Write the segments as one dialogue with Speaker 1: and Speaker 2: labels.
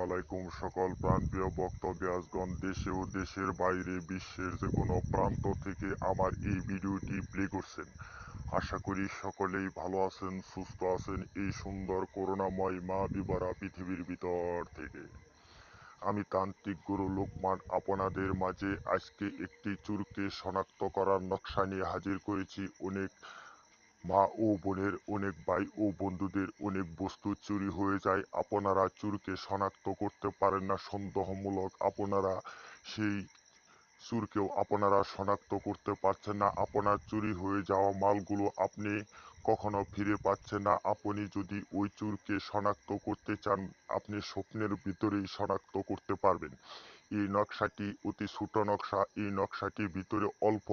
Speaker 1: আলাইকুম সকল প্রাণপ্রিয় বক্তব্যাসগণ দেশে ও দেশের বাইরে বিশ্বের যে কোনো প্রান্ত থেকে আমার এই ভিডিওটি প্লে করছেন। আশা করি সকলেই ভালো আছেন, সুস্থ আছেন এই সুন্দর করুণাময় মা বিবরা পৃথিবীর ভিতর থেকে। আমি তান্ত্রিক গুরু লোকমান আপনাদের মাঝে আজকে একটি চোরকে শনাক্ত করার নকশা নিয়ে হাজির করেছি। অনেক মা ও বোনের, অনেক ভাই ও বন্ধুদের অনেক বস্তু চুরি হয়ে যায়, আপনারা চোরকে শনাক্ত করতে পারেন না, সন্দেহমূলক আপনারা সেই চোরকেও আপনারা শনাক্ত করতে পারছেন না। আপনার চুরি হয়ে যাওয়া মালগুলো আপনি কখনো ফিরে পাচ্ছেন না। আপনি যদি ওই চোরকে শনাক্ত করতে চান, আপনি স্বপ্নের ভিতরেই শনাক্ত করতে পারবেন। এই নকশাটি অতি ছোট নকশা। এই নকশাটির ভিতরে অল্প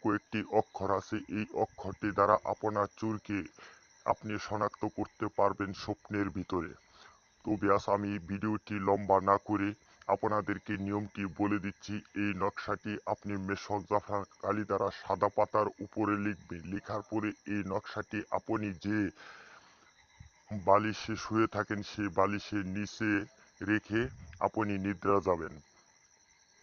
Speaker 1: কয়েকটি অক্ষর আছে। এই অক্ষরটি দ্বারা আপনার চোরকে আপনি শনাক্ত করতে পারবেন স্বপ্নের ভিতরে। তো ব্যাস, আমি ভিডিওটি লম্বা না করে আপনাদেরকে নিয়মটি বলে দিচ্ছি। এই নকশাটি আপনি মেশক জাফরান কালি দ্বারা সাদা পাতার উপরে লিখবেন। লেখার পরে এই নকশাটি আপনি যে বালিশে শুয়ে থাকেন সেই বালিশের নিচে রেখে আপনি নিদ্রা যাবেন।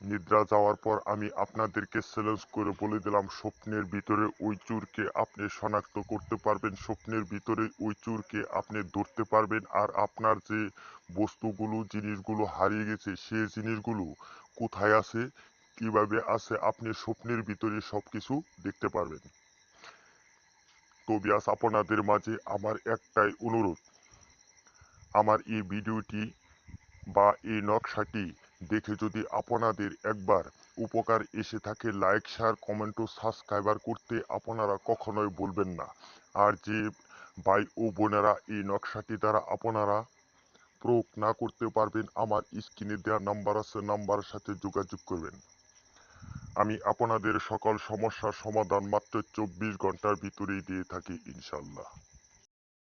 Speaker 1: নিদ্রা যাওয়ার পর আমি আপনাদেরকে চ্যালেঞ্জ করে বলে দিলাম, স্বপ্নের ভিতরে ওই চোরকে আপনি শনাক্ত করতে পারবেন, স্বপ্নের ভিতরে ওই চোরকে আপনি ধরতে পারবেন। আর আপনার যে বস্তুগুলো, জিনিসগুলো হারিয়ে গেছে সেই জিনিসগুলো কোথায় আছে, কিভাবে আছে, আপনি স্বপ্নের ভিতরে সবকিছু দেখতে পারবেন। তো ব্যাস, আপনাদের মাঝে আমার একটাই অনুরোধ, আমার এই ভিডিওটি বা এই নকশাটি দেখে যদি আপনাদের একবার উপকার এসে থাকে, লাইক শেয়ার কমেন্ট ও সাবস্ক্রাইবার করতে আপনারা কখনোই বলবেন না। আর যে ভাই ও বোনেরা এই নকশাটি দ্বারা আপনারা প্রয়োগ না করতে পারবেন, আমার স্ক্রিনে দেওয়া নাম্বার আছে, নাম্বারের সাথে যোগাযোগ করবেন। আমি আপনাদের সকল সমস্যার সমাধান মাত্র 24 ঘন্টার ভিতরেই দিয়ে থাকি ইনশাল্লাহ।